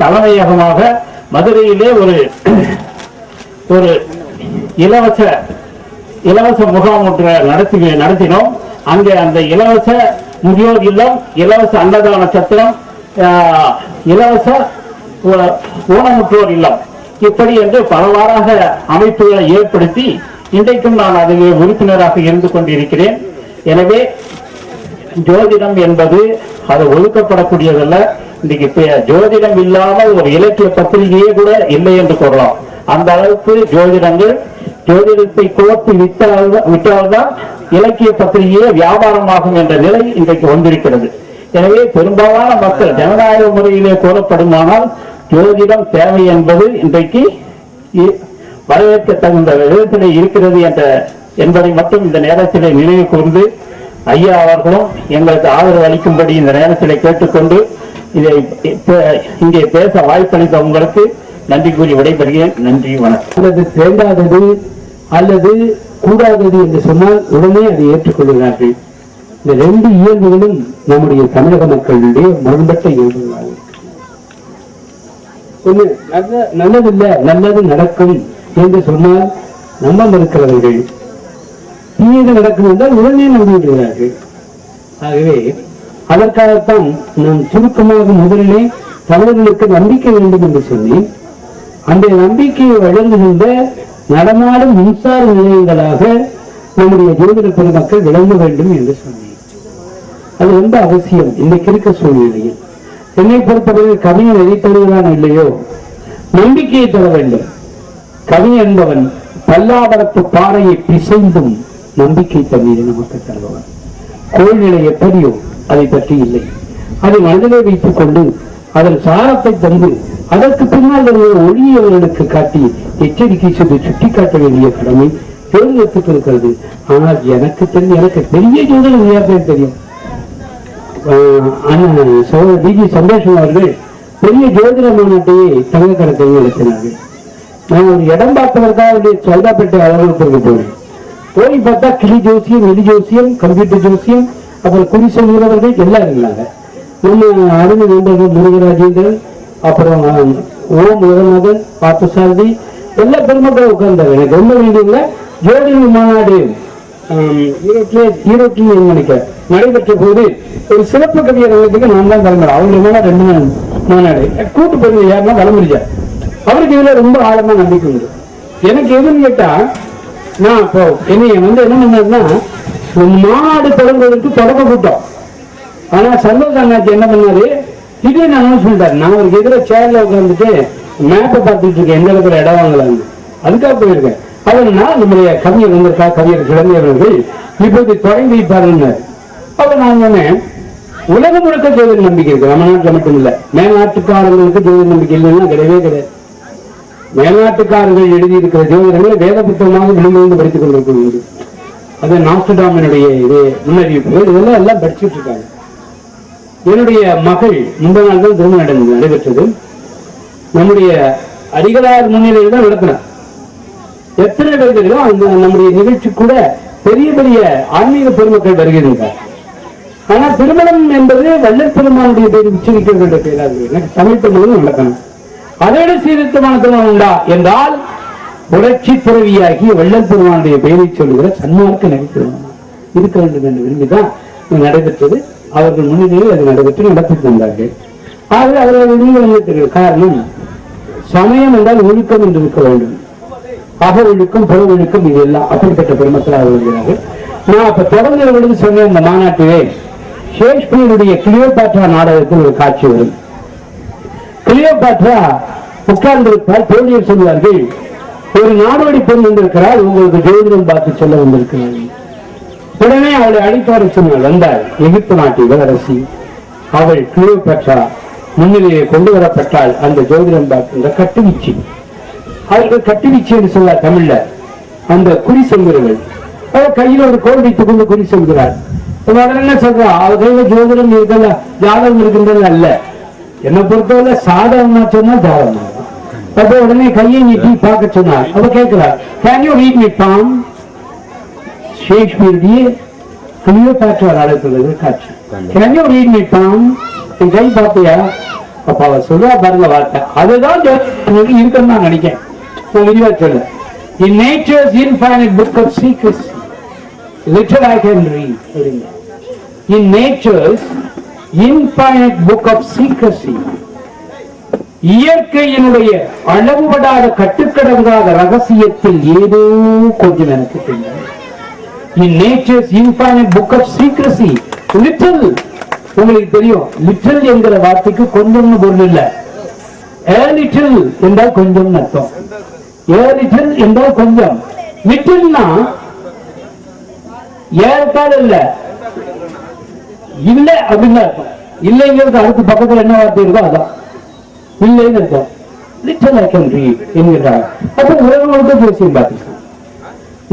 தலைமையகமாக மதுரையிலே ஒரு இலவச முகாம் ஒன்று நடத்தினோம். அங்கே அந்த இலவச முதியோர் இல்லம், இலவச அன்னதான சத்திரம், இலவச ஊனமுற்றோர் இல்லம், இப்படி என்று பலவாறாக அமைப்புகளை ஏற்படுத்தி இன்றைக்கும் நான் அதில் உறுப்பினராக இருந்து கொண்டிருக்கிறேன். எனவே ஜோதிடம் என்பது அது ஒதுக்கப்படக்கூடியதல்ல. இன்னைக்கு ஜோதிடம் இல்லாமல் ஒரு இலக்கிய பத்திரிகையே கூட இல்லை என்று கூறலாம். அந்த அளவுக்கு ஜோதிடத்தை கோர்த்து விட்டால்தான் இலக்கிய பத்திரிகையே வியாபாரமாகும் என்ற நிலை இன்றைக்கு வந்திருக்கிறது. எனவே பெரும்பாலான மக்கள் ஜனநாயக முறையிலே கூறப்படுமானால் ஜோதிடம் தேவை என்பது இன்றைக்கு வரவேற்க தகுந்த விதத்திலே இருக்கிறது என்பதை மட்டும் இந்த நேரத்திலே நினைவு கூர்ந்து ஐயா அவர்களும் எங்களுக்கு ஆதரவு அளிக்கும்படி இந்த நேரத்திலே கேட்டுக்கொண்டு இதை இங்கே பேச வாய்ப்பளித்த உங்களுக்கு நன்றி கூறி விடைபெறுகிறேன். நன்றி, வணக்கம். அல்லது வேண்டாதது அல்லது கூடாதது என்று சொன்னால் உடனே அதை ஏற்றுக்கொள்கிறார்கள். இந்த ரெண்டு இயல்புகளும் நம்முடைய தமிழக மக்களுடைய முரண்பட்ட இயல்புகளாக ஒண்ணு நல்லதில்லை, நல்லது நடக்கும் என்று சொன்னால் நம்ப மறுக்கிறவர்கள், தீயது நடக்கும் என்றால் உடனே நம்பிவிடுகிறார்கள். ஆகவே அதற்காகத்தான் நாம் சுருக்கமாக முதலிலே தமிழர்களுக்கு நம்பிக்கை வேண்டும் என்று சொல்லி அந்த நம்பிக்கையை வழங்குகின்ற நடமாடும் மின்சார நிலையங்களாக நம்முடைய ஜோதிட பெருமக்கள் விளங்க வேண்டும் என்று சொன்னேன். அது ரொம்ப அவசியம் இன்றைக்கு இருக்க சூழ்நிலையில். என்னை பொறுத்தவரை கவிஞன் எதை தருகிறான் இல்லையோ நம்பிக்கையை தர வேண்டும். கவிஞன் என்பவன் பல்லாவரத்து பாறையை பிசைந்தும் நம்பிக்கை தண்ணீரை நமக்கு தருபவன். கோள்நிலை எப்படியோ அதை பற்றி இல்லை, அதை மனதிலே வைத்துக் கொண்டு அதன் சாரத்தை தந்து அதற்கு பின்னால் ஒளியவர்களுக்கு காட்டி எச்சரிக்கை செய்து சுட்டிக்காட்ட வேண்டிய கடமை ஜோதிடத்துக்கு இருக்கிறது. ஆனால் எனக்கு பெரிய ஜோதிடம் யாருக்கும் தெரியும். டிஜி சந்தோஷம் அவர்கள் பெரிய ஜோதிட மாநாட்டையே தங்க கணக்கை நடத்தினார்கள். நான் ஒரு இடம் பார்த்ததற்காக சௌதாப்பேட்டை அலுவலகத்திற்கு போனேன். போய் பார்த்தா கிளி ஜோசியம், எலி ஜோசியம், கம்ப்யூட்டர் ஜோசியம், அப்புறம் குறி சொல்கிறவர்கள் எல்லாம் இருந்தாங்க. நம்ம அருமை நண்பர்கள் முருகராஜேந்திரன், அப்புறம் ஓம் முதல்மகன், பார்த்தசாரதி, எல்லா பெருமக்களும் உட்கார்ந்தாங்க. எனக்கு ரொம்ப வேண்டிய ஜோதிட மாநாடு ஈரோட்டில் நடைபெற்ற போது ஒரு சிறப்பு கவியர் ரங்கத்துக்கு நான் தான் தலைமை. அவங்க 2 நாள் மாநாடு கூட்டு போயிருந்த யாருன்னா வளமுடியா. அவருக்கு இதுல ரொம்ப ஆழமா நம்பிக்கை உண்டு. எனக்கு எதுன்னு கேட்டா, நான் இப்போ என்ன பண்ணா மாநாடு தொடங்குவதற்கு தொடக்க கூட்டம். ஆனா சந்தோஷ் அண்ணாச்சி என்ன பண்ணாரு, திடீர்னு அனௌன்ஸ் பண்ணிட்டாரு. நான் அவருக்கு எதிர சேர்ல உட்காந்துட்டு மேப்பை பார்த்துட்டு இருக்கேன், எந்த இடத்துல இடம் வாங்கலான்னு. அதுக்காக போயிருக்கேன். அவர்னா நம்முடைய கவிஞர் வந்திருக்கா, கவிஞர் கிளம்பியவர்கள் இப்போது தொடங்கி வைப்பாருன்னு. அப்ப நான் சொன்னேன், உலகம் முழுக்க ஜோதிட நம்பிக்கை இருக்கு, நம்ம நாட்டில் மட்டும் இல்ல. மேல்நாட்டுக்காரர்களுக்கு ஜோதிட நம்பிக்கை இல்லைன்னா கிடையவே கிடையாது. மேல்நாட்டுக்காரர்கள் எழுதியிருக்கிற ஜோதிடங்களை வேத புத்தகமாக விழுந்து படித்துக் கொண்டிருக்கிறது. அது நாஸ்டாமினுடைய இது முன்னறிவிப்பு, இதெல்லாம் எல்லாம் படிச்சுட்டு இருக்காங்க. என்னுடைய மகள் முன்பு நாள் தான் திருமணம் நடைபெற்றது. நம்முடைய அடிகளார் முன்னிலையில் தான் நடத்தினார். எத்தனை பேர்களோ அந்த நம்முடைய நிகழ்ச்சி கூட பெரிய பெரிய ஆன்மீக பெருமக்கள் வருகிறார். ஆனா திருமணம் என்பது வள்ளல் பெருமானுடைய பேர் உச்சரிக்க வேண்டிய பேராக எனக்கு தமிழ் திருமணம் நடக்கணும். அதோடு சீர்திருத்தமான திருமணம் உண்டா என்றால் புரட்சி துறவியாகி வள்ளல் பெருமானுடைய பெயரை சொல்லுகிற சன்மார்க்க நகைத்திருமணம் இருக்க வேண்டும் என்று விரும்பிதான் நடைபெற்றது. அவர்கள் முன்னிலையில் அது நடைபெற்று நடத்திக் கொண்டார்கள். ஆகவே அவர்கள் காரணம் சமயம் என்றால் ஒழுக்கம் என்று இருக்க வேண்டும். அக ஒழுக்கம், புற ஒழுக்கம், இது எல்லாம் அப்படிப்பட்ட பெருமக்களாக வருகிறார்கள். நான் அப்ப தொடர்ந்து சொன்ன இந்த மாநாட்டிலே ஷேக்ஸ்பியருடைய கிளியோபாட்ரா நாடகத்தில் ஒரு காட்சி வரும். கிளியோபாட்ரா உட்கார்ந்திருப்பார். தோழியர் சொல்வார்கள், ஒரு நாடோடி பெண் வந்திருக்கிறார், உங்களுக்கு ஜோதிடம் பார்த்து சொல்ல வந்திருக்கிறார். உடனே அவளை அழைத்து வர சொன்னாள். வந்தாள். எகிப்து நாட்டு இளவரசி. அவள் கிளியோபாட்ரா முன்னிலையை கொண்டு வரப்பட்டாள். அந்த ஜோதிடம் பார்க்கின்ற கட்டுவீச்சு, அவர்கள் கட்டுவீச்சு என்று சொன்னார் தமிழ்ல. அந்த குறி சொல்கிறவர்கள் அவள் கையில் ஒரு கோல் வைத்துக் கொண்டு குறி சொல்கிறார். என்ன சொல்றா, அவள் கையில ஜோதிடம் இருக்கல, ஜாதகம் இருக்கின்றது அல்ல. என்னை பொறுத்தவரை சாதகமா சொன்னா ஜாதகமா. அப்ப உடனே கையை நீட்டி பார்க்க சொன்னார். அவ கேட்கிறார், can you read me palm? ஷேக்ஸ்பியருடைய கிளியோபாட்ரா நாடகத்தில் காட்சி. Can you read me palm? என் கை பார்த்தியா? அப்ப அவர் சொல்றா பாருங்க வார்த்தை, அதுதான் இருக்குன்னு நான் நினைக்கிறேன். விரிவா சொல்ல, in nature's infinite book of secrecy, little I can read. In nature's infinite book of secrecy, இயற்கையினுடைய அளவுபடாத கட்டுக்கடங்காத ரகசியத்தில் ஏதோ கொஞ்சம் எனக்கு தெரியும். In nature's infinite book of secrecy, little, உங்களுக்கு தெரியும் லிட்டில் என்கிற வார்த்தைக்கு கொஞ்சம்னு பொருள் இல்ல. a little என்றால் கொஞ்சம் அர்த்தம். a little என்றால் கொஞ்சம். லிட்டில்னா ஏற்கால இல்ல இல்ல அப்படின்னு அர்த்தம். இல்லைங்கிறது அடுத்த பக்கத்துல என்ன வார்த்தை இருக்கோ அதான் இல்லைன்னு அர்த்தம். லிட்டில் ஐ கேன் ரீட் என்கிறார். அப்ப உலகங்களுக்கு பேசியும் பார்த்துருக்கேன்.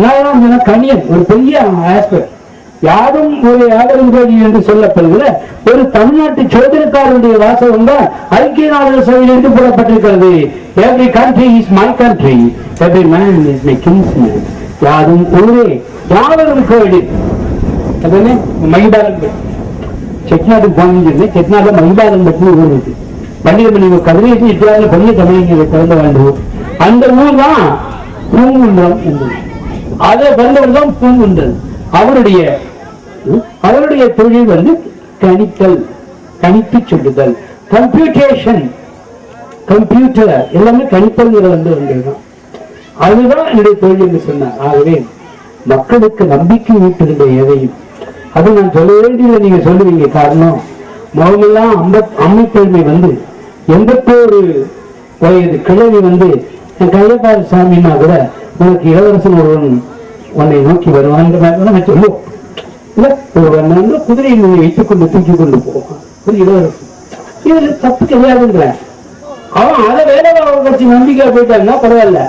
நான் கணியன் ஒரு பெரிய ஆஸ்பெக்ட், யாரும் ஒரு யாதரும் என்று சொல்லப்படுகிற ஒரு தமிழ்நாட்டு சோதனைக்காரருடைய வாசகம் தான் ஐக்கிய நாடுகள் சபையில் இருந்து போடப்பட்டிருக்கிறது. Every country is my country, every man is my kinsman. யாரும் ஊரே யாவரும் கோயில். அதுன்னு மகிபாலன் செட்நாட்டுக்கு போனீங்க, செட்நாட்டுல மகிபாலன் பற்றி ஊர் இருக்கு. பண்டிகமணி கதிரேசி இட்டால பெரிய தமிழக பிறந்த வாழ்ந்தோம். அந்த ஊர் தான் பூங்குன்றம் என்பது. அதை பிறந்தவர் தான் பூங்குன்றம். அவருடைய தொழில் வந்து கணித்தல், கணித்து சொல்லுதல், கம்ப்யூட்டேஷன், கம்ப்யூட்டர் எல்லாமே கணித்தல் வந்ததுதான். அதுதான் என்னுடைய தொழில் என்று சொன்னார். ஆகவே மக்களுக்கு நம்பிக்கை ஊட்டுகின்ற எதையும் அது நான் சொல்ல வேண்டியதை நீங்க சொல்லுவீங்க. காரணம் முதலெல்லாம் அம்மைப்பெருமை வந்து 81 வயது கிழவி வந்து கையப்பாடு சாமின்னா கூட உனக்கு இளவரசன் ஒருவன் உன்னை நோக்கி வருவான் சொல்லுவோம். இல்ல குதிரையை நீங்க வைத்துக் கொண்டு தூக்கி கொண்டு போவான் ஒரு இளவரசன். இதுல தப்பு கிடையாதுங்கிற அவன் அதை வேலை கட்சி நம்பிக்கை போயிட்டாங்கன்னா பரவாயில்ல.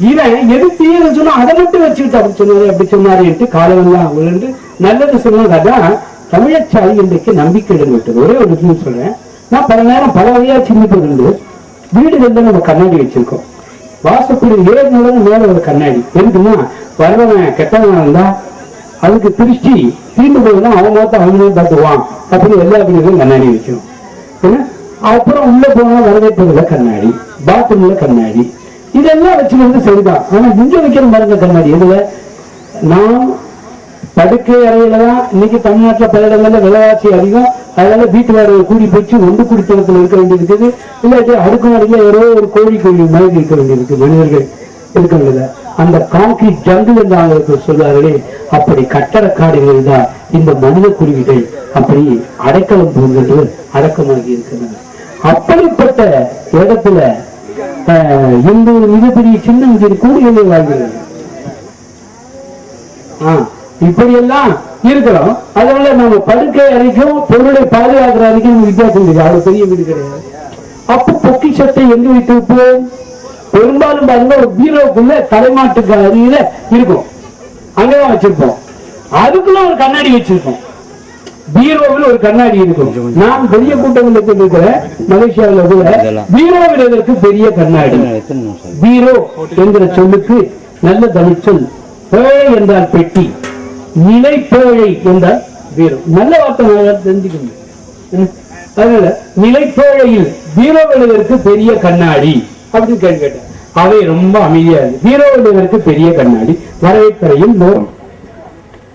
இவன் எது தீயன்னு சொன்னா அதை மட்டும் வச்சுக்கிட்டு அப்படி சொன்னாரு என்று காலமெல்லாம் விழுந்து நல்லது சொன்னது. அதான் தமிழச்சாலை இன்றைக்கு நம்பிக்கை விட்டது. ஒரே ஒரு விஷயம் சொல்றேன். நான் பல நேரம் பல வழியா சிந்திப்பது வீடு வந்து நம்ம கண்ணாடி வச்சிருக்கோம். வாசப்படி ஏறினாலும் மேல ஒரு கண்ணாடி எதுக்குன்னா வரவன் கெட்டவன் இருந்தா அதுக்கு திருஷ்டி தீர்ந்து போதுன்னா அவன் மொத்தம் அவனே பார்த்துவான் அப்படின்னு எல்லா வீடுகளும் கண்ணாடி வைக்கணும். அப்புறம் உள்ள போனா வரவேற்பதுல கண்ணாடி, பாத்ரூம்ல கண்ணாடி, இதெல்லாம் வச்சுக்கிறது சரிதான். ஆனா இங்க வைக்கிற பாருங்க கண்ணாடி எதுல, நாம் படுக்கை அறையில தான் இன்னைக்கு தமிழ்நாட்டுல பல இடங்கள்ல விலைவாசி அதிகம். அதனால வீட்டு வாடகை கூடி போச்சு, ஒன்று குடித்தனத்துல இருக்க வேண்டியது இருக்குது. இல்லாட்டி அடுக்கு மாடியில ஏதோ ஒரு கோழி மாதிரி இருக்க வேண்டியிருக்கு. மனிதர்கள் இருக்க வேண்டியது அந்த கான்கிரீட் ஜங்கிள் என்று அவங்களுக்கு சொல்வார்களே, அப்படி கட்டடக்காடுகள் தான் இந்த மனித குருவிகள் அப்படி அடைக்கலம் போகிறது அடக்கமாகி இருக்கின்றன. அப்படிப்பட்ட இடத்துல இந்த ஒரு மிகப்பெரிய சின்ன கூடிகளை வாழ்கிறது. இப்படியெல்லாம் இருக்கிறோம். அதனால நம்ம படுக்கை அறைக்கும் பொருளை பாதுகாக்கிற அறைக்கும் வித்தியாசம் இருக்கு. அது பெரிய வீடு கிடையாது. அப்ப பொக்கிஷத்தை எங்க வைத்து வைப்போம்? பெரும்பாலும் பாருங்க ஒரு பீரோக்குள்ள தலைமாட்டுக்கு அருகில இருக்கும், அங்கதான் வச்சிருப்போம். அதுக்குள்ள ஒரு கண்ணாடி வச்சிருக்கோம். பீரோவில் ஒரு கண்ணாடி இருக்கும். நான் பெரிய கூட்டங்களுக்கு இருக்கிற மலேசியாவில் கூட பீரோவில் இதற்கு பெரிய கண்ணாடி. பீரோ என்கிற சொல்லுக்கு நல்ல தமிழ் சொல் பேழை என்றால் பெட்டி, நிலை பேழை என்றால் பீரோ. நல்ல வார்த்தை தெரிஞ்சுக்கணும். அதனால நிலைப்பேழையில் பீரோவில் இதற்கு பெரிய கண்ணாடி அப்படின்னு கேட்டேன். அவை ரொம்ப அமைதியா இருக்கு. பீரோவில் இதற்கு பெரிய கண்ணாடி. வரவேற்பறையில்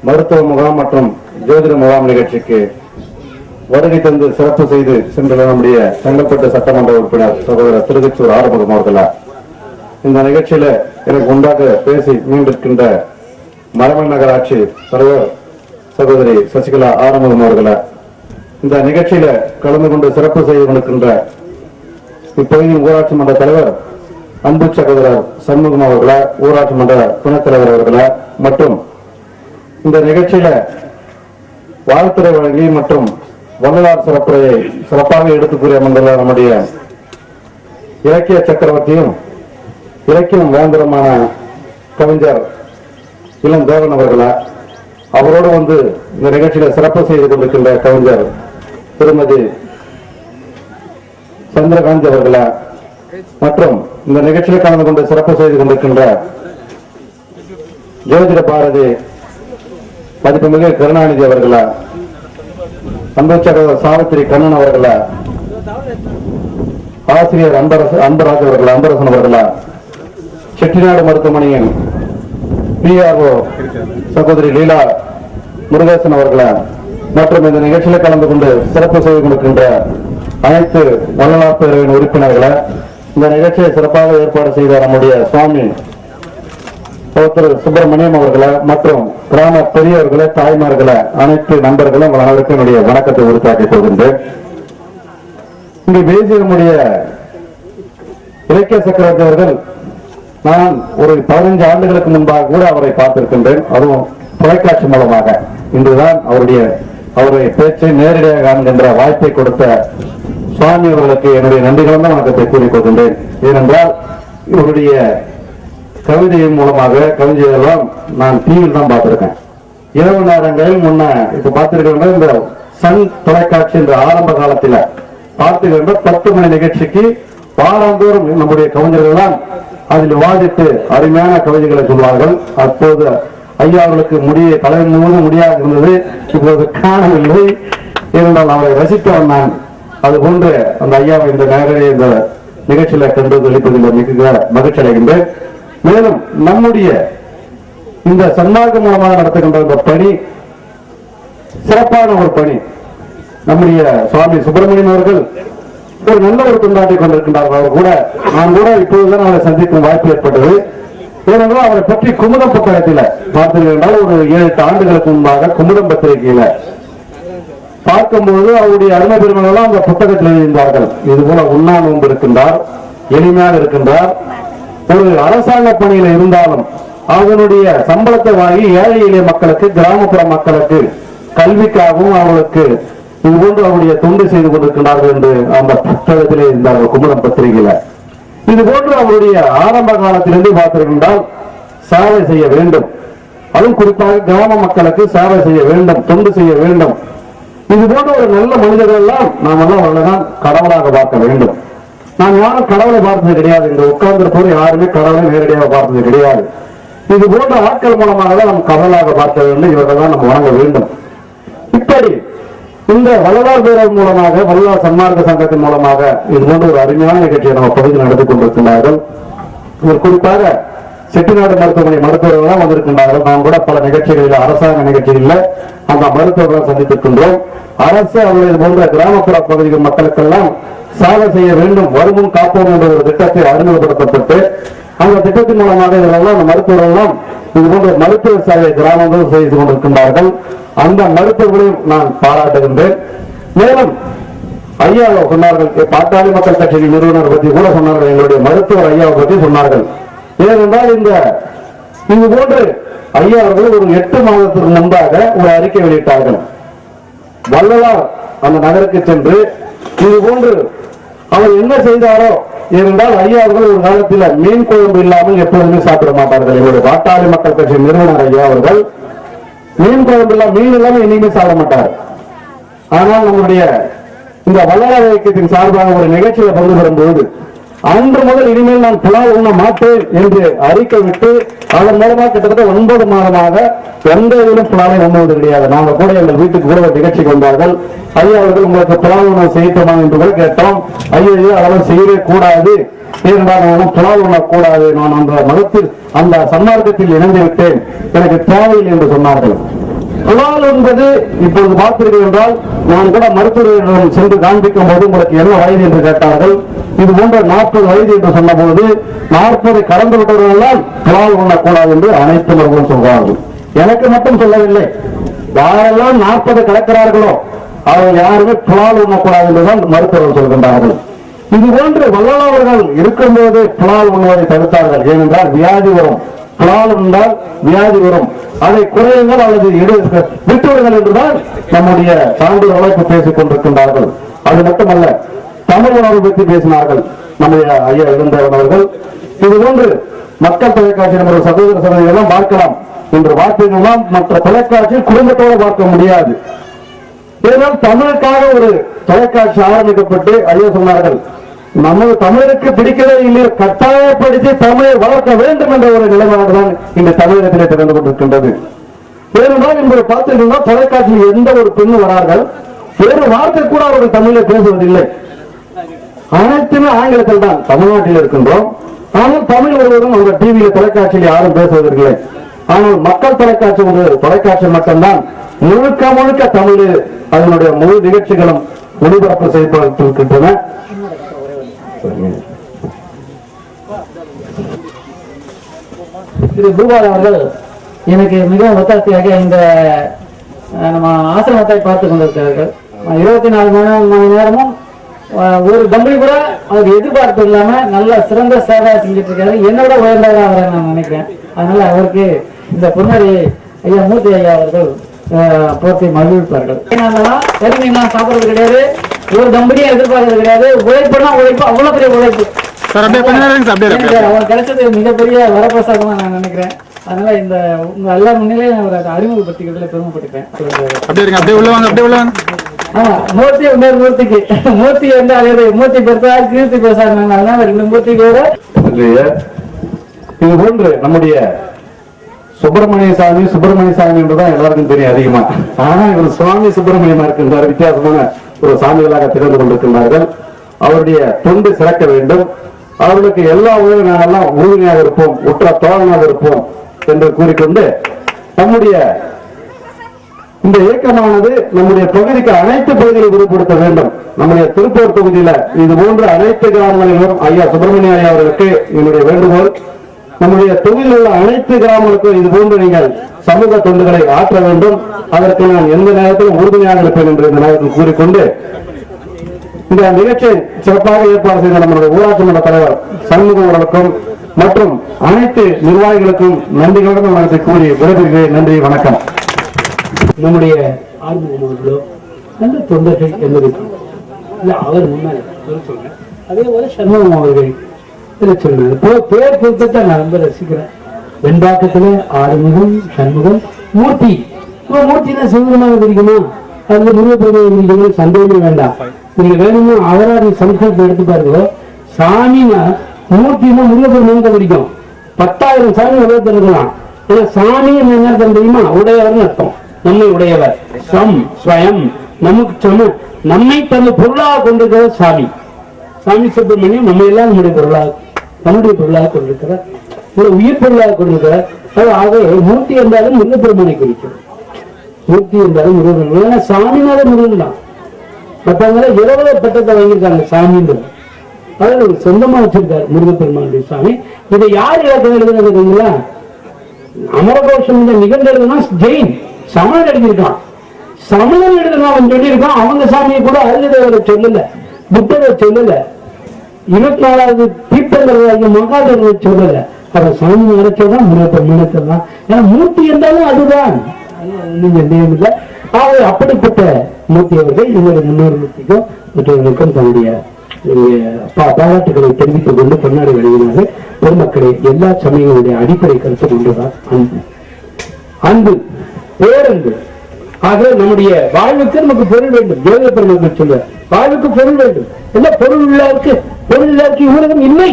மருத்துவ முகாம் மற்றும் ஜோதிட முகாம் நிகழ்ச்சிக்கு வருகை தந்து சிறப்பு செய்து சென்றுள்ள நம்முடைய செங்கல்பட்டு சட்டமன்ற உறுப்பினர் சகோதரர் திருச்சூர் ஆறுமுகம் அவர்களா, இந்த நிகழ்ச்சியில எனக்கு உண்டாக பேசி மீண்டிருக்கின்ற மரமல் நகராட்சி தலைவர் சகோதரி சசிகலா ஆறுமுகம் அவர்களா, இந்த நிகழ்ச்சியில கலந்து கொண்டு சிறப்பு செய்து கொண்டிருக்கின்ற இப்பகுதியின் ஊராட்சி மன்ற தலைவர் அன்பு சகோதரர் சண்முகம் அவர்களா, ஊராட்சி மன்ற துணைத் தலைவர் அவர்களா, மற்றும் இந்த நிகழ்ச்சியில வாழ்த்துறை வழங்கி மற்றும் வள்ளலார் சிறப்புரையை சிறப்பாக எடுத்துக்கூறிய அமர்ந்துள்ள நம்முடைய இலக்கிய சக்கரவர்த்தியும் இலக்கியம் வேந்தரமான கவிஞர் இளம் தேவன் அவர்களா, அவரோடு வந்து இந்த நிகழ்ச்சியில சிறப்பு செய்து கொண்டிருக்கின்ற கவிஞர் திருமதி சந்திரகாந்த் அவர்களா, மற்றும் இந்த நிகழ்ச்சியில கலந்து கொண்டு சிறப்பு செய்து கொண்டிருக்கின்ற ஜோதிட பாரதி மதிப்புமிகு கருணாநிதி அவர்களா, அன்பு சகோதரர் சாவித்திரி கண்ணன் அவர்களா, ஆசிரியர் அன்பராஜ் அவர்களா, அன்பரசன் அவர்களா, செட்டிநாடு மருத்துவமனையின் PRO சகோதரி லீலா முருகேசன் அவர்களா, மற்றும் இந்த நிகழ்ச்சியில் கலந்து கொண்டு சிறப்பு செய்து கொண்டிருக்கின்ற அனைத்து வள்ளலார் பேரவையின் உறுப்பினர்களை, இந்த நிகழ்ச்சியை சிறப்பாக ஏற்பாடு செய்த நம்முடைய சுவாமி திரு சுப்பிரமணியம் அவர்களை மற்றும் கிராம பெரியவர்களை, தாய்மார்களை, அனைத்து நண்பர்களும் உங்கள் அனைவருக்கும் என்னுடைய வணக்கத்தை உறுத்தாக்கிக் கொள்கின்றேன். இங்கு பேசிய நம்முடைய இலக்கிய சக்கரவர்த்தி அவர்கள், நான் ஒரு 15 ஆண்டுகளுக்கு முன்பாக கூட அவரை பார்த்திருக்கின்றேன், அதுவும் தொலைக்காட்சி மூலமாக. இன்றுதான் அவருடைய பேச்சை நேரடியாக காண்கின்ற வாய்ப்பை கொடுத்த சுவாமி அவர்களுக்கு என்னுடைய நன்றிகளும் வணக்கத்தை கூறிக்கொள்கின்றேன். ஏனென்றால் இவருடைய கவிதையின் மூலமாக கவிதையெல்லாம் நான் டிவியில் தான் பார்த்திருக்கேன். இரவு நேரங்களில் முன்ன இப்ப பார்த்திருக்கின்ற இந்த சன் தொலைக்காட்சி என்ற ஆரம்ப காலத்தில் பார்த்துக்கின்ற 10 மணி நிகழ்ச்சிக்கு வாரந்தோறும் நம்முடைய கவிஞர்கள் எல்லாம் அதில் விவாதித்து அருமையான கவிதைகளை சொல்வார்கள். அப்போது ஐயா அவர்களுக்கு தலைமை முழுவதும் முடியாது இருந்தது, இப்போது காணவில்லை. இருந்தால் அவரை ரசித்தவன் நான். அதுபோன்று அந்த ஐயாவை இந்த நேரடி இந்த நிகழ்ச்சியில கண்டு வெளிப்பதில் மிக மகிழ்ச்சி அடைகின்றேன். மேலும் நம்முடைய இந்த சன்மார்க்க மூலமாக நடத்துகின்ற இந்த பணி சிறப்பான ஒரு பணி. நம்முடைய சுவாமி சுப்பிரமணியன் அவர்கள் ஒரு நல்ல ஒரு தொண்டாற்றி கொண்டிருக்கின்றார்கள். அவர் கூட நான் கூட இப்போதுதான் அவரை சந்திக்கும் வாய்ப்பு ஏற்பட்டது. ஏனென்றால் அவரை பற்றி குமுதம் புத்தகத்தில் பார்த்தீர்கள், ஒரு 7-8 ஆண்டுகளுக்கு முன்பாக குமுதம் பத்திரிகையில பார்க்கும்போது அவருடைய அருமை பெருமைகள் அந்த புத்தகத்தில் எழுதியிருந்தார்கள். இது போல உண்ணா நோன்பு இருக்கின்றார், எளிமையாக இருக்கின்றார், ஒரு அரசாங்க பணியில இருந்தாலும் அவனுடைய சம்பளத்தை வாங்கி ஏழை எளிய மக்களுக்கு, கிராமப்புற மக்களுக்கு கல்விக்காகவும் அவர்களுக்கு இது போன்று அவருடைய தொண்டு செய்து கொண்டிருக்கிறார்கள் என்று அந்த புத்தகத்திலே இருந்தார்கள் குமுதம் பத்திரிகையில. இது போன்று அவருடைய ஆரம்ப காலத்திலிருந்து பார்த்திருக்கின்றால் சேவை செய்ய வேண்டும், அதுவும் குறிப்பாக கிராம மக்களுக்கு சேவை செய்ய வேண்டும், தொண்டு செய்ய வேண்டும். இது போன்ற ஒரு நல்ல மனிதர்கள் எல்லாம் நாம் எல்லாம் அவ்வளவுதான் கடவுளாக பார்க்க வேண்டும். நாம் யாரும் கடவுளை பார்த்தது கிடையாது, இங்க உட்கார்ந்திருப்போர் யாருமே கடவுளை நேரடியாக பார்த்தது கிடையாது. இது போன்ற ஆட்கள் மூலமாக தான் நாம் கடவுளாக பார்க்க வேண்டும், இவர்கள் தான் நம்ம வணங்க வேண்டும். இப்படி இந்த வள்ளலார் பேரவை மூலமாக, வள்ளலார் சன்மார்க்க சங்கத்தின் மூலமாக இது போன்ற ஒரு அருமையான நிகழ்ச்சியை நம்ம பகுதியில் நடத்தி கொண்டிருக்கின்றார்கள். குறிப்பாக செட்டிநாடு மருத்துவமனை மருத்துவர்கள் வந்திருக்கின்றார்கள். நாம் கூட பல நிகழ்ச்சிகளில், அரசாங்க நிகழ்ச்சிகளில் அந்த மருத்துவர்களை சந்தித்திருக்கின்றோம். அரசு அவர்கள் இது போன்ற கிராமப்புற பகுதிகள் மக்களுக்கெல்லாம் சேவை செய்ய வேண்டும், வருமுன் காப்போம் என்ற ஒரு திட்டத்தை அறிமுகப்படுத்தப்பட்டு அந்த திட்டத்தின் மூலமாக இதெல்லாம் அந்த மருத்துவர்கள் இது போன்ற மருத்துவ சேவை கிராமங்கள் செய்து கொண்டிருக்கின்றார்கள். அந்த மருத்துவர்களையும் நான் பாராட்டுகின்றேன். மேலும் ஐயா சொன்னார்கள், பாட்டாளி மக்கள் கட்சியின் நிறுவனர் பற்றி கூட சொன்னார்கள், எங்களுடைய மருத்துவர் ஐயாவை பற்றி சொன்னார்கள். ஏனென்றால் இது போன்று ஐயா அவர்கள் ஒரு 8 மாதத்திற்கு முன்பாக ஒரு அறிக்கை வெளியிட்டார்கள். வள்ளலார் அந்த நகருக்கு சென்று இது போன்று அவர் என்ன செய்தாரோ, ஏனென்றால் ஐயா அவர்கள் ஒரு காலத்தில் மீன் குழம்பு இல்லாமல் எப்போதுமே சாப்பிட மாட்டார்கள். எங்களுடைய பாட்டாளி மக்கள் கட்சி நிறுவனர் ஐயா அவர்கள் மீன் குழம்பு இல்லாமல், மீன் இல்லாமல் இனிமே சாப்பிட மாட்டார். ஆனால் நம்முடைய இந்த வள்ளலார் இயக்கத்தின் சார்பாக ஒரு நிகழ்ச்சியில பங்கு பெறும்போது அன்று முதல் இனிமேல் நான் புலால் உண்ண மாட்டேன் என்று அறிக்கை விட்டு அதன் மூலமாக கிட்டத்தட்ட 9 மாதமாக எந்த இதிலும் புலாலை உண்ணுவது கிடையாது. நாங்கள் கூட எங்கள் வீட்டுக்கு கூட ஒரு நிகழ்ச்சிக்கு வந்தார்கள். ஐயா அவர்கள் உங்களுக்கு புலால் உணவு செய்யட்டுமா என்று கூட கேட்டோம். ஐயோ அதெல்லாம் செய்யவே கூடாது, ஏனென்றால் புலால் உண்ணக்கூடாது, நான் அந்த மதத்தில் அந்த சன்மார்க்கத்தில் இணைந்து விட்டேன், எனக்கு தேவையில்லை என்று சொன்னார்கள். புலால் என்பது இப்பொழுது பார்த்தீர்கள் என்றால், நான் கூட மருத்துவரிடம் சென்று காண்பிக்கும் போது உங்களுக்கு என்ன வயது என்று கேட்டார்கள். இது போன்ற 40 வயது என்று சொன்ன போது 40 கடந்து விட்டவர்களெல்லாம் புலால் உண்ணக்கூடாது என்று அனைத்து மருத்துவம் சொல்வார்கள். எனக்கு மட்டும் சொல்லவில்லை, யாரெல்லாம் 40 கடக்கிறார்களோ அவர்கள் யாருமே புலால் உண்ணக்கூடாது என்றுதான் மருத்துவர்கள் சொல்கின்றார்கள். இது போன்று வள்ளலார்கள் இருக்கும்போது புலால் உண்ணுவதை தடுத்தார்கள். ஏனென்றால் வியாதி வரும், புலால் உண்டால் வியாதி வரும், அதை குறையுங்கள் அல்லது விட்டுவிடுங்கள் என்றுதான் நம்முடைய சான்றோர்கள் பேசிக் கொண்டிருக்கின்றார்கள். அது மட்டுமல்ல, தமிழ் உணர்வு பற்றி பேசினார்கள் நம்முடைய ஐயா இளந்தேவன் அவர்கள். இது போன்று மக்கள் தொலைக்காட்சி நம்ம சகோதர சகோதரிகள் பார்க்கலாம் என்று வார்த்தைகள்லாம் மற்ற தொலைக்காட்சியில் குடும்பத்தோடு பார்க்க முடியாது. ஏனால் தமிழுக்காக ஒரு தொலைக்காட்சி ஆரம்பிக்கப்பட்டு ஐயா சொன்னார்கள், நமது தமிழருக்கு பிடிக்கவே இல்லை, கட்டாயப்படுத்தி தமிழை வளர்க்க வேண்டும் என்ற ஒரு நிலைப்பாடுதான் இந்த தமிழகத்திலே திறந்து கொண்டிருக்கின்றது. ஏனென்றால் என்பதை பார்த்தீங்கன்னா தொலைக்காட்சியில் எந்த ஒரு பெண்ணு வரார்கள், வேறு வார்த்தை கூட அவர்கள் தமிழில் பேசுவதில்லை. அனைத்துமே ஆங்கிலத்தில் தான் தமிழ்நாட்டில் இருக்கின்றோம். ஆனால் தமிழ் ஒருவரும் உங்க டிவியில தொலைக்காட்சியில் யாரும் பேசுவதில்லை. ஆனால் மக்கள் தொலைக்காட்சி ஒரு தொலைக்காட்சி மட்டும்தான் முழுக்க முழுக்க தமிழ் அதனுடைய முழு நிகழ்ச்சிகளும் ஒளிபரப்பு செய்யப்பட்டிருக்கின்றன. திரு பூபால் அவர்கள் எனக்கு மிகவும் ஒத்தாசையாக இந்த நம்ம ஆசிரமத்தை பார்த்து கொண்டிருக்கிறார்கள். 24 மணி நேரமும் ஒரு தம்பி கூட அவருக்கு எதிர்பார்ப்பு இல்லாம நல்ல சிறந்த சேவை செஞ்சுட்டு இருக்காரு. என்னோட உயர்ந்தவராக அவரை நான் நினைக்கிறேன். அதனால அவருக்கு இந்த பொன்னாடி ஐயா மூர்த்தி ஐயா அவர்கள் போர்த்தி மகிழ்விப்பார்கள். சரிங்கலாம் சாப்பிடுறது கிடையாது, ஒரு தம்பதியும் எதிர்பார்க்கறது கிடையாது. உழைப்புனா உழைப்பு, அவ்வளவு பெரிய உழைப்பு. அவன் கிடைச்சது மிகப்பெரிய வரப்பிரசாதமா நான் நினைக்கிறேன். அதனால இந்த உங்க எல்லா முன்னிலையும் அவர் அறிமுகப்படுத்திக்கிறதுல பெருமைப்பட்டுக்கிறேன். ஆமா, மூர்த்தி இன்னொரு மூர்த்திக்கு மூர்த்தி வந்து அழகு மூர்த்தி பெருசா கீர்த்தி பேசாங்க. அதனால 2 மூர்த்திக்கு இது போன்று நம்முடைய சுப்பிரமணிய சாமி என்றுதான் எல்லாருக்கும் தெரியும் அதிகமா. ஆனா இவர் சுவாமி சுப்பிரமணியமா இருக்கின்றார். வித்தியாசமான ஒரு சாமிகளாக திறந்து கொண்டிருக்கின்றார்கள். அவருடைய தொண்டு சிறக்க வேண்டும். அவர்களுக்கு எல்லா உதவி நாங்கெல்லாம் உறுதுணையாக இருப்போம், உற்ற தோழனாக இருப்போம் என்று கூறிக்கொண்டு நம்முடைய இந்த இயக்கமானது நம்முடைய பகுதிக்கு அனைத்து பகுதிகளை விரிவுபடுத்த வேண்டும். நம்முடைய திருப்பூர் தொகுதியில இது போன்ற அனைத்து கிராமங்களிலும் ஐயா சுப்பிரமணிய ஐயா அவர்களுக்கு என்னுடைய வேண்டுகோள், நம்முடைய தொகுதியில் உள்ள அனைத்து கிராமங்களுக்கும் இது போன்று நீங்கள் சமூக தொண்டுகளை ஆற்ற வேண்டும். அதற்கு நான் எந்த நேரத்திலும் உறுதுணையாக இருப்பேன் என்று இந்த நேரத்தில் கூறிக்கொண்டு இந்த நிகழ்ச்சியை சிறப்பாக ஏற்பாடு செய்த நம்முடைய ஊராட்சி மன்ற தலைவர் சண்முகம் அவர்களுக்கும் மற்றும் அனைத்து நிர்வாகிகளுக்கும் நன்றிகளுடன் வணக்கத்தை கூறி விடைபெறுகிறேன். நன்றி, வணக்கம். நம்முடைய ஆர்வலர்களோ நல்ல தொண்டர்கள் என்பதற்கு அவர் முன்னாடி சொல்றேன். அதே போல சண்முகம் அவர்கள் சொன்னார். பேர் பொருத்தத்தை நான் ரொம்ப ரசிக்கிறேன். வெண்பாக்கத்துல ஆறுமுகம், சண்முகம், மூர்த்தி. மூர்த்தினா சிவகமாக பிடிக்குமா, அதுல முருகப்பெருமையை பிடிக்கணும், சந்தேகமே வேண்டாம். நீங்க வேணுமோ அவராது சம்ஸ்கிருதத்தை எடுத்து பாருங்க. சாமினா மூர்த்தினா முருகப்பெருமையை பிடிக்கும். 10,000 சாமி உலகத்தில் இருக்கலாம். ஆனா சாமி என்ன தெரியுமா, உடையவர்னு அர்த்தம். நம்மை உடையவர், சம் ஸ்வயம், நமக்கு சம, நம்மை தனது பொருளாக கொண்டிருக்கிறது சாமி. சாமி சுப்பிரமணியம் நம்ம எல்லாம் நம்முடைய பொருளாக, நம்முடைய பொருளாக கொண்டிருக்கிறார், உயிர் பொருளாக கொண்டிருக்கிறார். ஆகவே மூர்த்தி என்றாலும் முருகப்பெருமானை குறிக்கிறது. மூர்த்தி என்றாலும் முருகன், சாமினால முருகன் தான். மற்றவங்கள இரவல பட்டத்தை வாங்கியிருக்காங்க சாமின்றது. அதில் சொந்தமா வச்சிருக்காரு முருகப்பெருமானுடைய சாமி. இதை யார் இலக்கம் எழுதுனதுங்களா, அமரகோஷம் நிகழ்ந்ததுன்னா ஜெயின் சமணன் எழுதியிருக்கான். சமணன் எழுதுனவன் சொல்லியிருக்கான். அவங்க சாமியை கூட அருகதேவரை சொல்லல, புத்தரை சொல்லல, 24வது தீர்த்தங்கரை மகாதேவரை சொல்லல. அவன் சாமி அரைச்சதான் முன்னேற்றதான். ஏன்னா மூர்த்தி என்றாலும் அதுதான், இல்லை. அப்படிப்பட்ட மூர்த்தி அவர்கள் என்னுடைய முன்னோர் மூர்த்திக்கும் மற்றவர்களுக்கும் தன்னுடைய பாராட்டுகளை தெரிவித்துக் கொண்டு பொன்னாடி வழங்கினார்கள். பொதுமக்களே, எல்லா சமயங்களுடைய அடிப்படை கருத்து கொண்டுதான் அன்பு, அன்பு, பேரன்பு. ஆக நம்முடைய வாழ்வுக்கு நமக்கு பொருள் வேண்டும். ஜோதிட பெருமக்கள் சொல்ல வாழ்வுக்கு பொருள் வேண்டும். என்ன பொருள் உள்ளாருக்கு, பொருள் இல்லாருக்கு ஊடகம் இல்லை.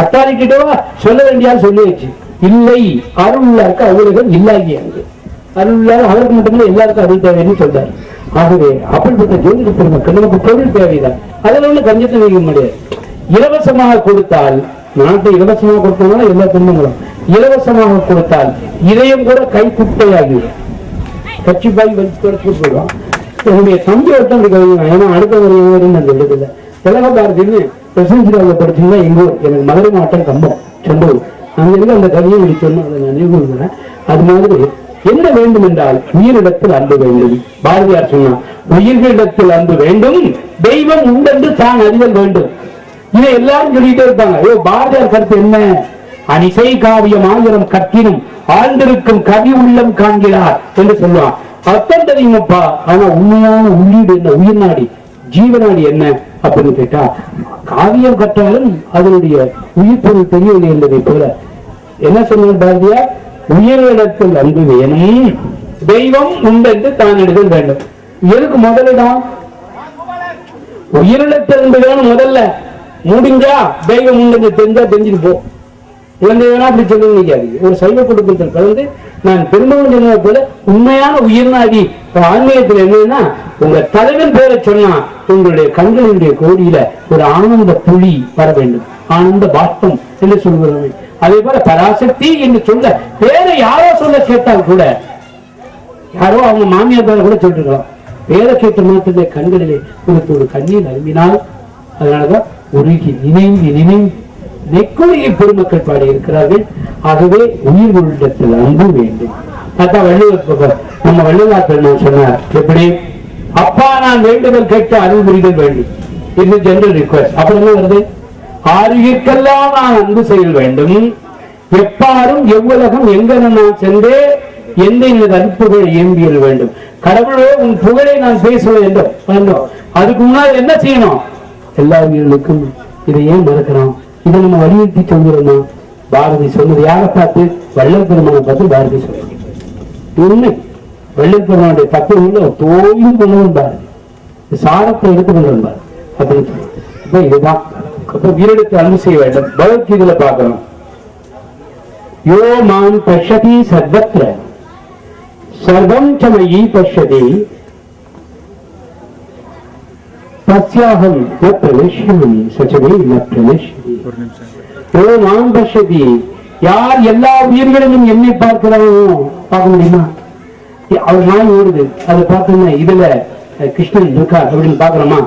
அத்தாரி கிட்டவா சொல்ல வேண்டியால் சொல்லியாச்சு. இல்லை, அருள் உள்ளாருக்கு அவ்வளகம் இல்லாகியாங்க. அருள் இல்லாத அவருக்கு மட்டும்தான் எல்லாருக்கும் அருள் தேவைன்னு சொல்றாரு. ஆகவே அப்படிப்பட்ட ஜோதிட பெருமக்கள் நமக்கு பொருள் தேவைதான். அதில் உள்ள கஞ்சத்தை வைக்க முடியாது. இலவசமாக கொடுத்தால், நாட்டை இலவசமாக கொடுத்தோம்னா எல்லா துன்பங்களும் இலவசமாக கொடுத்தால் இதயம் கூட கை குட்டையாகிடும். கட்சி பாய் வச்சு கூட கூப்பிடுவான். என்னுடைய தம்பி ஒருத்தம் இருக்க, ஏன்னா அடுத்த ஒரு அந்த எழுதுல திலக பாரதின்னு பிரசன்சிலாவில் படிச்சீங்கன்னா எங்க ஊர், எனக்கு மதுரை மாவட்டம் கம்பம் செம்பூர், அங்க இருந்து அந்த கவியை சொன்னோம். அதை நான் நினைவுகிறேன். அது மாதிரி என்ன வேண்டும் என்றால் உயிரிடத்தில் அன்பு வேண்டும். பாரதியார் சொன்னார், உயிர்களிடத்தில் அன்பு வேண்டும், தெய்வம் உண்டென்று தான் அறிதல் வேண்டும். இதை எல்லாரும் சொல்லிட்டே இருப்பாங்க. பாரதியார் கருத்து என்ன, அனிசை காவியம் 1000 கற்கினும் ஆழ்ந்திருக்கும் கவி உள்ளம் காண்கிறார் என்று சொல்லுவான். அர்த்தம் தெரியுமப்பா. ஆனா உண்மையான உள்ளீடு என்ன, உயிர் நாடி ஜீவநாடி என்ன அப்படின்னு கேட்டா, காவியம் கற்றாலும் அதனுடைய உயிர் பொருள் தெரியவில்லை என்பதை போல என்ன சொன்னார் பாரதியார், உயிரிடத்தில் அன்பு வேணும், தெய்வம் உண்டென்று தான் எடுக்க வேண்டும். எதுக்கு முதலிடம் உயிரிடத்தில் அன்பு வேணும். முதல்ல முடிஞ்சா தெய்வம் உண்டு தெரிஞ்சா தெரிஞ்சுட்டு போ. குழந்தைகளா அப்படி சொல்ல முடியாது. ஒரு சைவ குடும்பத்தில் கலந்து நான் பெரும்பவும் சொன்னது போல உண்மையான உயிர்நாடி ஆன்மீகத்தில் என்னன்னா உங்க தலைவன் பேரை சொன்னா உங்களுடைய கண்களினுடைய கோடியில ஒரு ஆனந்த புலி வர வேண்டும், ஆனந்த பாஷ்பம் என்று சொல்கிறோம். அதே போல பராசக்தி என்று சொல்ல பேரை யாரோ சொல்ல கேட்டால் கூட, யாரோ அவங்க மாமியார் பேரை கூட சொல்லிருக்கலாம், பேரை கேட்ட மாத்திரமே கண்களிலே ஒரு கண்ணீர் அரும்பினால் அதனாலதான் உருகி நினைந்து நினைந்து நெக்குழியை பொதுமக்கள் பாடி இருக்கிறார்கள். ஆகவே உயிர் உள்ளத்தில் அன்பு வேண்டும். அதான் வள்ளுவர் நம்ம வள்ளுவர் பெருமான் சொன்னார், எப்படி அப்பா நான் வேண்டுதல் கேட்க அருள் புரிதல் வேண்டும் இது ஜெனரல் ரிக்வெஸ்ட். அப்புறம் என்ன வருது, ஆறுகிற்கெல்லாம் நான் அன்பு செய்ய வேண்டும், எப்பாரும் எவ்வுலகம் எங்க நான் சென்றே எந்த அன்புகள் ஏம்பியல் வேண்டும். கடவுளே உன் புகழை நான் பேச வேண்டும். அதுக்கு முன்னால் என்ன செய்யணும், எல்லா உயிர்களுக்கும் இதை ஏன் மறக்கிறோம், இதை நம்ம வலியுறுத்தி சொல்கிறோமா? பாரதி சொன்னது யாரை பார்த்து? வள்ளல் பெருமானை பார்த்து பாரதி சொல்றது உண்மை. வள்ளல் பெருமானுடைய தத்துவங்களை தோய்ந்து கொண்டு பாரதி சாரத்தை எடுத்து கொண்டு பாரு அப்படின்னு சொல்லுவாங்க. இதுதான் அப்ப வீரெடுத்து அன்பு செய்ய வேண்டும். பகவத்கீதையில பார்க்கணும், யோ மாம் பஷ்யதி சர்வத்ர சர்வம் சமயி பஷ்யதி தஸ்யாஹம் ந பிரவேஷ்யாமி சச்சமே ந பிரவேஷ்யதி. யோ மாம் பஷ்யதி, யார் எல்லா உயிர்களிலும் என்னை பார்க்கிறானோ, பார்க்க முடியுமா? அவர் நாய் ஓடுது, அதை பார்த்தோம்னா இதுல கிருஷ்ணன் இருக்கா அப்படின்னு பாக்குறோமா?